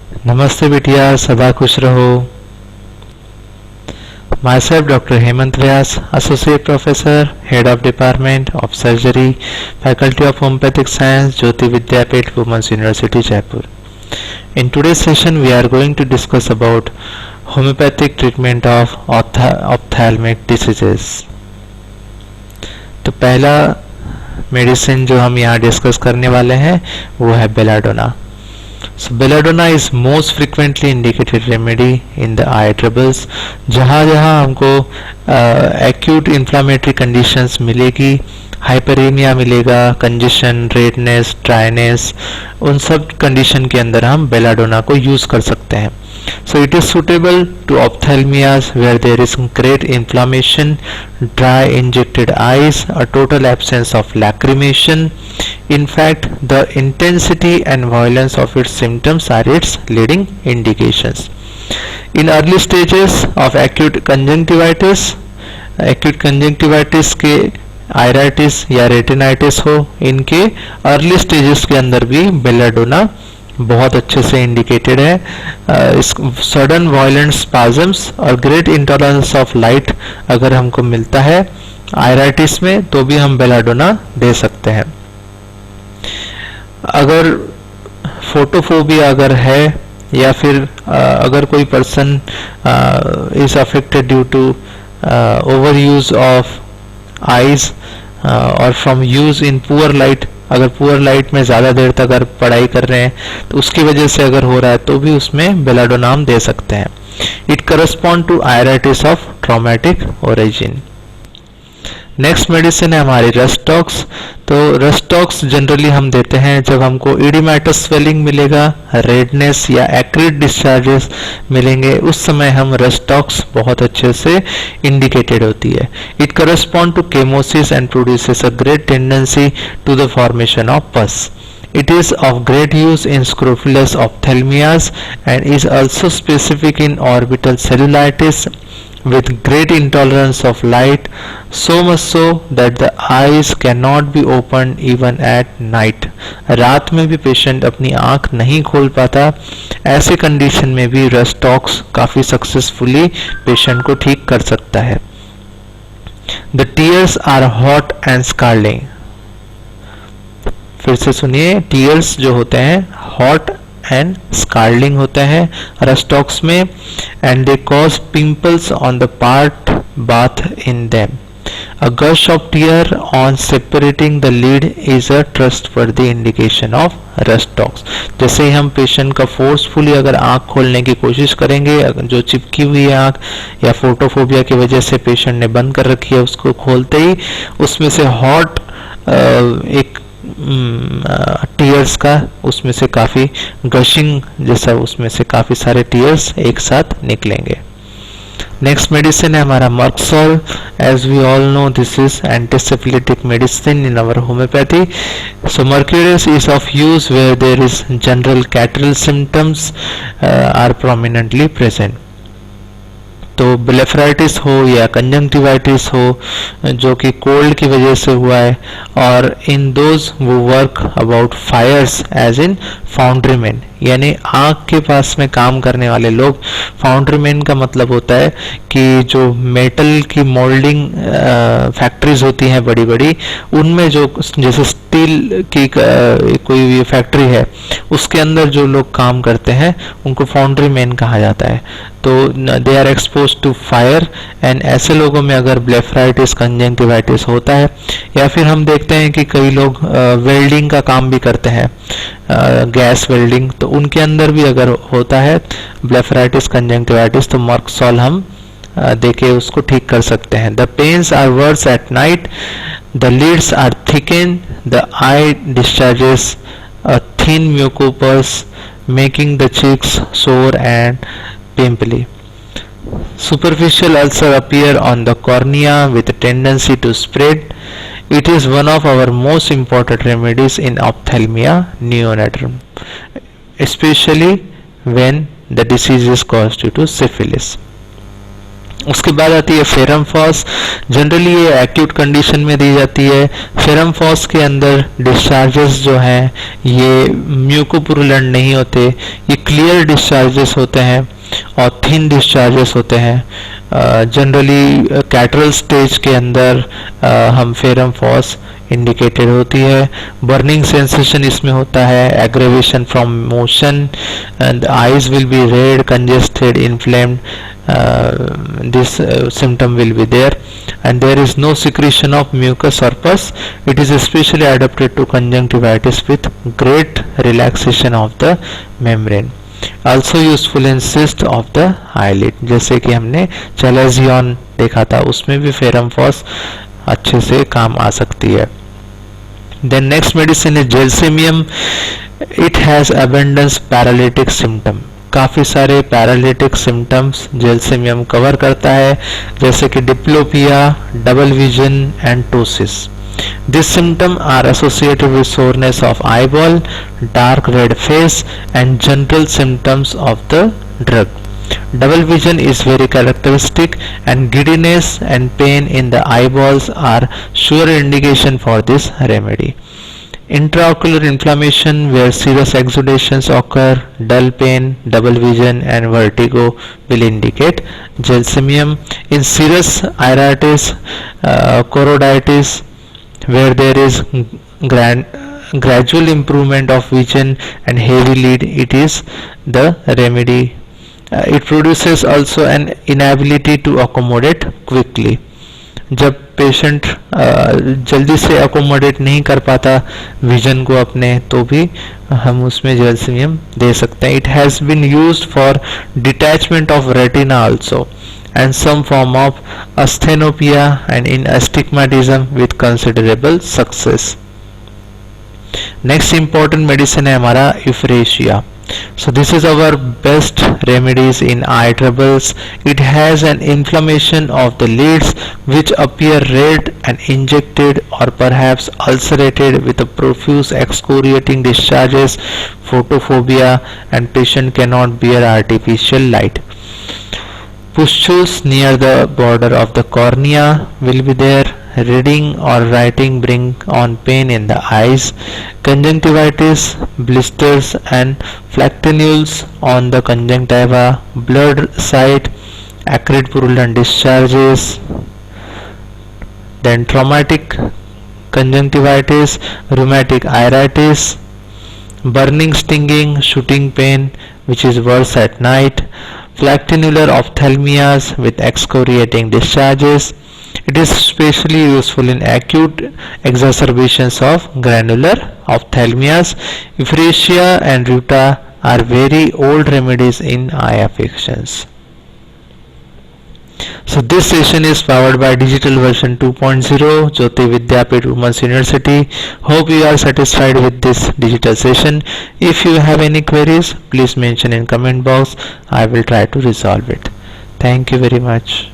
नमस्ते बिटिया, सदा खुश रहो। Myself Dr. Hemant Vyas, Associate Professor, Head of Department of Surgery, Faculty of Homeopathic Science, Jyoti Vidyapith, Women's University, Jaipur. In today's session, we are going to discuss about homeopathic treatment of ophthalmic diseases. तो पहला medicine जो हम यहाँ discuss करने वाले हैं वो है belladonna. So belladonna is most frequently indicated remedy in the eye troubles. जहाँ जहाँ हमको acute inflammatory conditions मिलेगी, हाइपरेमिया मिलेगा, कंजेशन, रेडनेस, ड्राइनेस, उन सब कंडीशन के अंदर हम बेलाडोना को यूज कर सकते हैं. So it is suitable to ophthalmias where there is great inflammation, dry injected eyes, a total absence of lacrimation. In fact, the intensity and violence of its symptoms are its leading indications. In early stages of acute conjunctivitis के आयराइटिस या retinitis हो, इनके early stages के अंदर भी belladonna बहुत अच्छे से इंडिकेटेड है. सडन वायलेंट स्पाजम्स और ग्रेट इंटॉलरेंस ऑफ लाइट अगर हमको मिलता है आयराइटिस में तो भी हम बेलाडोना दे सकते हैं. अगर फोटोफोबिया अगर है या फिर अगर कोई person is affected due to over use of eyes or from use in poor light, अगर पुअर लाइट में ज़्यादा देर तक अगर पढ़ाई कर रहे हैं तो उसकी वजह से अगर हो रहा है तो भी उसमें बेलाडोना हम दे सकते हैं. It correspond to iritis of traumatic origin. Next medicine है हमारी रस्टॉक्स. तो रस्टॉक्स जनरली हम देते हैं जब हमको इडिमेटस स्वेलिंग मिलेगा, रेडनेस या एक्रिड डिस्चार्जेस मिलेंगे, उस समय हम रस्टॉक्स बहुत अच्छे से इंडिकेटेड होती है. It correspond to chemosis and produces a great tendency to the formation of pus. It is of great use in scrofulous ophthalmias and is also specific in orbital cellulitis with great intolerance of light, so much so that the eyes cannot be opened even at night. रात में भी patient अपनी आंख नहीं खोल पाता. ऐसे condition में भी रस्टॉक्स काफ़ी सक्सेसफुली पेशेंट को ठीक कर सकता है. The tears are hot and scalding. फिर से सुनिए, टीयर्स जो होते हैं हॉट एंड स्कार्लिंग होते हैं रस्टॉक्स में, and they cause pimples on the part bath in them. A gush of tear on separating the lid is a trustworthy indication of rhus tox. जैसे ही हम पेशेंट का फोर्सफुली अगर आंख खोलने की कोशिश करेंगे, जो चिपकी हुई है आंख या फोटोफोबिया की वजह से पेशेंट ने बंद कर रखी है, उसको खोलते ही उसमें से हॉट एक टीयर्स का उसमें से काफ़ी गशिंग जैसा उसमें से काफ़ी सारे टीयर्स एक साथ निकलेंगे. नेक्स्ट मेडिसिन है हमारा merc sol. As we all know this is antisyphilitic medicine in our homeopathy. So mercurius is of use where there is general catarrhal symptoms are prominently present. तो ब्लेफराइटिस हो या कंजंक्टिवाइटिस हो जो कि कोल्ड की वजह से हुआ है, और इन दोज वो work about fires as in foundryman, यानी आँख के पास में काम करने वाले लोग. फाउंड्रीमैन का मतलब होता है कि जो मेटल की मोल्डिंग फैक्ट्रीज होती हैं बड़ी बड़ी, उनमें जो जैसे स्टील की कोई भी फैक्ट्री है उसके अंदर जो लोग काम करते हैं उनको फाउंड्रीमैन कहा जाता है. तो they are expose to fire, and ऐसे लोगों में अगर ब्लेफराइटिस कंजंक्टिवाइटिस होता है, या फिर हम देखते हैं कि कई लोग वेल्डिंग का काम भी करते हैं, गैस वेल्डिंग, तो उनके अंदर भी अगर होता है ब्लेफराइटिस कंजंक्टिवाइटिस तो मर्क्सोल हम देके उसको ठीक कर सकते हैं. The pains are worse at night, the lids are thicken, the eye discharges a thin mucopus making the cheeks sore and pimply. Superficial ulcer appear on the cornea with a tendency to spread. It is one of our most important remedies in ophthalmia neonatal, especially when the disease is caused due to syphilis. उसके बाद आती है ferrum FOSS. Generally ये acute condition में दी जाती है। Ferrum FOSS के अंदर डिस्चार्जेस जो हैं ये म्यूकोपुरुलेंट नहीं होते, ये क्लियर डिस्चार्जेस होते हैं और थिन डिस्चार्जेस होते हैं। जनरली कैटरल स्टेज के अंदर हम फेरम फॉस इंडिकेटेड होती है। बर्निंग सेंसेशन इसमें होता है, aggravation from motion and eyes will be red, congested, inflamed, this symptom will be there, and there is no secretion of mucus or pus. It is especially adapted to conjunctivitis with great relaxation of the membrane. Also useful in cyst of the eyelid, जैसे कि हमने चैलेजियन देखा था, उसमें भी ferrum FOSS अच्छे से काम आ सकती है। Then next medicine is Gelsemium. It has abundance paralytic symptom. काफ़ी सारे पैरालिटिक सिम्टम्स जेल्सेमियम कवर करता है, जैसे कि diplopia, double vision and ptosis. This symptom are associated with soreness of eyeball, dark red face and general symptoms of the drug. Double vision is very characteristic, and giddiness and pain in the eyeballs are sure indication for this remedy. Intraocular inflammation where serous exudations occur, dull pain, double vision and vertigo will indicate Gelsemium. In serous iritis, choroiditis where there is gradual improvement of vision and heavy lead, it is the remedy. It produces also an inability to accommodate quickly. जब patient जल्दी से accommodate नहीं कर पाता vision को अपने, तो भी हम उसमें जेल्सेमियम दे सकते हैं। It has been used for detachment of retina also and some form of asthenopia and in astigmatism with considerable success. Next important medicine है हमारा euphrasia. So this is our best remedies in eye troubles. It has an inflammation of the lids which appear red and injected or perhaps ulcerated with a profuse excoriating discharges, photophobia, and patient cannot bear artificial light. Pustules near the border of the cornea will be there. Reading or writing bring on pain in the eyes. Conjunctivitis, blisters and flactenules on the conjunctiva, blurred sight, acrid purulent discharges. Then traumatic conjunctivitis, rheumatic iritis, burning, stinging, shooting pain which is worse at night, flactenular ophthalmias with excoriating discharges. It is especially useful in acute exacerbations of granular ophthalmias. Euphrasia and ruta are very old remedies in eye affections. So this session is powered by Digital Version 2.0, Jyoti Vidyapeeth Women's University. Hope you are satisfied with this digital session. If you have any queries, please mention in comment box. I will try to resolve it. Thank you very much.